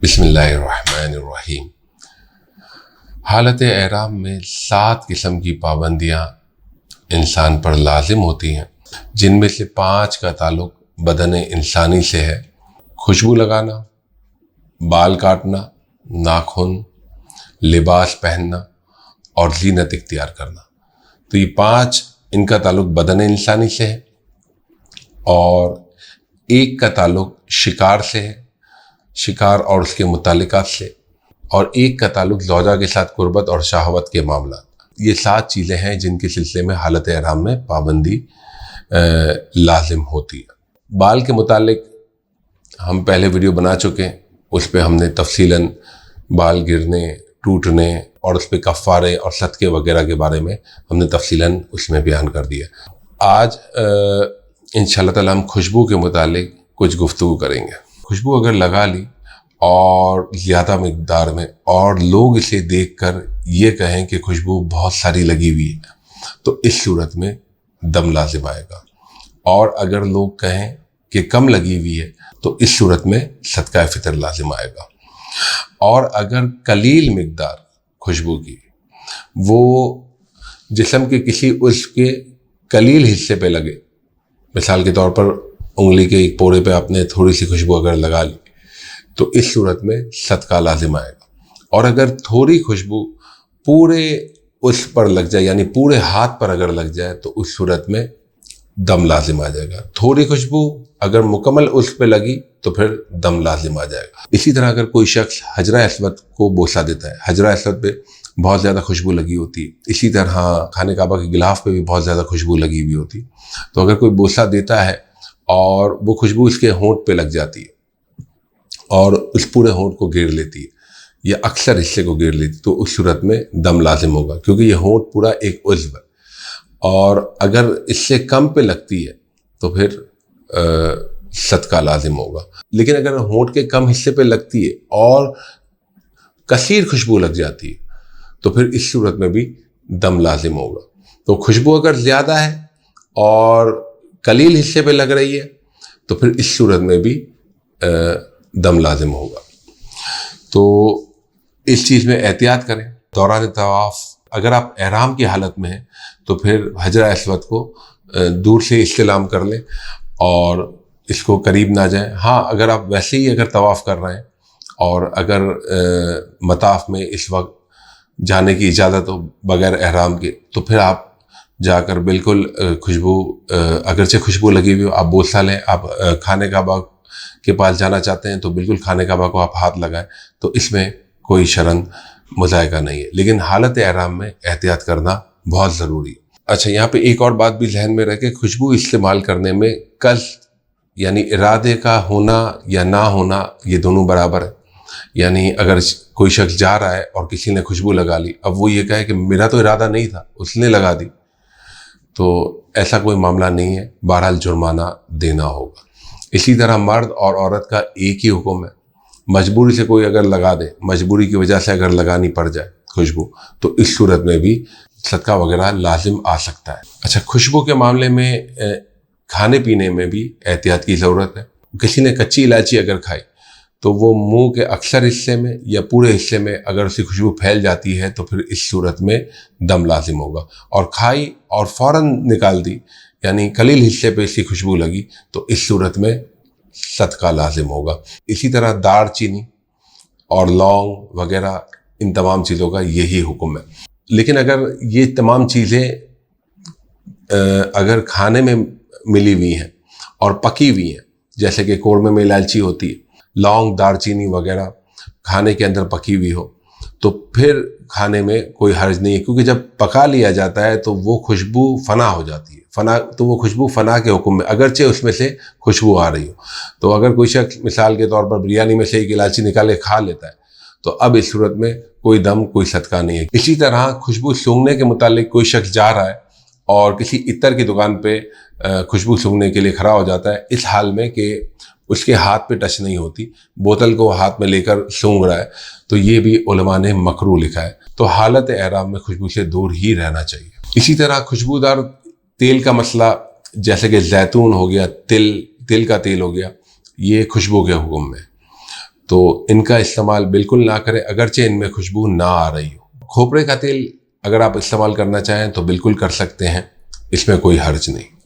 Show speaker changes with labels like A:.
A: بسم اللہ الرحمن الرحیم۔ حالت احرام میں 7 قسم کی پابندیاں انسان پر لازم ہوتی ہیں، جن میں سے 5 کا تعلق بدن انسانی سے ہے۔ خوشبو لگانا، بال کاٹنا، ناخن، لباس پہننا اور زینت اختیار کرنا۔ تو یہ 5 ان کا تعلق بدن انسانی سے ہے، اور 1 کا تعلق شکار سے ہے، شکار اور اس کے متعلقات سے، اور 1 کا تعلق زوجہ کے ساتھ قربت اور شہوت کے معاملات۔ یہ 7 چیزیں ہیں جن کے سلسلے میں حالت احرام میں پابندی لازم ہوتی ہے۔ بال کے متعلق ہم پہلے ویڈیو بنا چکے ہیں، اس پہ ہم نے تفصیلاً بال گرنے، ٹوٹنے اور اس پہ کفارے اور صدقے وغیرہ کے بارے میں ہم نے تفصیلاً اس میں بیان کر دیا۔ آج انشاءاللہ تعالی ہم خوشبو کے متعلق کچھ گفتگو کریں گے۔ خوشبو اگر لگا لی اور زیادہ مقدار میں، اور لوگ اسے دیکھ کر یہ کہیں کہ خوشبو بہت ساری لگی ہوئی ہے، تو اس صورت میں دم لازم آئے گا، اور اگر لوگ کہیں کہ کم لگی ہوئی ہے تو اس صورت میں صدقہ فطر لازم آئے گا۔ اور اگر قلیل مقدار خوشبو کی وہ جسم کے کسی عضو کے قلیل حصے پہ لگے، مثال کے طور پر انگلی کے ایک پورے پہ آپ نے تھوڑی سی خوشبو اگر لگا لی، تو اس صورت میں صدقہ لازم آئے گا۔ اور اگر تھوڑی خوشبو پورے اس پر لگ جائے، یعنی پورے ہاتھ پر اگر لگ جائے، تو اس صورت میں دم لازم آ جائے گا۔ تھوڑی خوشبو اگر مکمل اس پہ لگی تو پھر دم لازم آ جائے گا۔ اسی طرح اگر کوئی شخص حجرہ اسود کو بوسہ دیتا ہے، حجرہ اسود پہ بہت زیادہ خوشبو لگی ہوتی ہے، اسی طرح خانہ کعبہ کے غلاف پہ بھی بہت زیادہ خوشبو لگی ہوئی ہوتی ہے، تو اگر کوئی بوسہ دیتا ہے اور وہ خوشبو اس کے ہونٹ پہ لگ جاتی ہے اور اس پورے ہونٹ کو گھیر لیتی ہے یا اکثر حصے کو گھیر لیتی ہے، تو اس صورت میں دم لازم ہوگا، کیونکہ یہ ہونٹ پورا ایک عضو ہے۔ اور اگر اس سے کم پہ لگتی ہے تو پھر صدقہ لازم ہوگا۔ لیکن اگر ہونٹ کے کم حصے پہ لگتی ہے اور کثیر خوشبو لگ جاتی ہے تو پھر اس صورت میں بھی دم لازم ہوگا۔ تو خوشبو اگر زیادہ ہے اور قلیل حصے پہ لگ رہی ہے تو پھر اس صورت میں بھی دم لازم ہوگا۔ تو اس چیز میں احتیاط کریں۔ دوران طواف اگر آپ احرام کی حالت میں ہیں تو پھر حجرہ اسود کو دور سے استلام کر لیں اور اس کو قریب نہ جائیں۔ ہاں، اگر آپ ویسے ہی اگر طواف کر رہے ہیں اور اگر مطاف میں اس وقت جانے کی اجازت ہو بغیر احرام کے، تو پھر آپ جا کر بالکل خوشبو، اگرچہ خوشبو لگی ہوئی ہو، آپ بوسہ لیں۔ آپ خانہ کعبہ کے پاس جانا چاہتے ہیں تو بالکل خانہ کعبہ کو آپ ہاتھ لگائیں، تو اس میں کوئی شرن مذائقہ نہیں ہے، لیکن حالت احرام میں احتیاط کرنا بہت ضروری ہے۔ اچھا، یہاں پہ ایک اور بات بھی ذہن میں رکھے، خوشبو استعمال کرنے میں قصد یعنی ارادے کا ہونا یا نہ ہونا یہ دونوں برابر ہے۔ یعنی اگر کوئی شخص جا رہا ہے اور کسی نے خوشبو لگا لی، اب وہ یہ کہے کہ میرا تو ارادہ نہیں تھا، اس نے لگا دی، تو ایسا کوئی معاملہ نہیں ہے، بہرحال جرمانہ دینا ہوگا۔ اسی طرح مرد اور عورت کا ایک ہی حکم ہے، مجبوری سے کوئی اگر لگا دے، مجبوری کی وجہ سے اگر لگانی پڑ جائے خوشبو، تو اس صورت میں بھی صدقہ وغیرہ لازم آ سکتا ہے۔ اچھا، خوشبو کے معاملے میں کھانے پینے میں بھی احتیاط کی ضرورت ہے۔ کسی نے کچی الائچی اگر کھائی تو وہ منہ کے اکثر حصے میں یا پورے حصے میں اگر اسی خوشبو پھیل جاتی ہے تو پھر اس صورت میں دم لازم ہوگا۔ اور کھائی اور فوراً نکال دی، یعنی قلیل حصے پہ اسی خوشبو لگی، تو اس صورت میں صدقہ لازم ہوگا۔ اسی طرح دار چینی اور لونگ وغیرہ، ان تمام چیزوں کا یہی حکم ہے۔ لیکن اگر یہ تمام چیزیں اگر کھانے میں ملی ہوئی ہیں اور پکی ہوئی ہیں، جیسے کہ قورمے میں الائچی ہوتی ہے، لونگ، دار چینی وغیرہ کھانے کے اندر پکی ہوئی ہو، تو پھر کھانے میں کوئی حرج نہیں ہے، کیونکہ جب پکا لیا جاتا ہے تو وہ خوشبو فنا ہو جاتی ہے۔ تو وہ خوشبو فنا کے حکم میں، اگرچہ اس میں سے خوشبو آ رہی ہو، تو اگر کوئی شخص مثال کے طور پر بریانی میں سے ایک الائچی نکال کے کھا لیتا ہے تو اب اس صورت میں کوئی دم، کوئی صدقہ نہیں ہے۔ اسی طرح خوشبو سونگھنے کے متعلق کوئی شخص جا رہا ہے اور کسی عطر کی دکان پہ خوشبو سونگھنے کے لیے کھڑا ہو جاتا ہے، اس حال میں کہ اس کے ہاتھ پہ ٹچ نہیں ہوتی، بوتل کو ہاتھ میں لے کر سونگھ رہا ہے، تو یہ بھی علماء نے مکروہ لکھا ہے۔ تو حالت احرام میں خوشبو سے دور ہی رہنا چاہیے۔ اسی طرح خوشبودار تیل کا مسئلہ، جیسے کہ زیتون ہو گیا، تل کا تیل ہو گیا، یہ خوشبو کے حکم میں۔ تو ان کا استعمال بالکل نہ کریں، اگرچہ ان میں خوشبو نہ آ رہی ہو۔ کھوپرے کا تیل اگر آپ استعمال کرنا چاہیں تو بالکل کر سکتے ہیں، اس میں کوئی حرج نہیں۔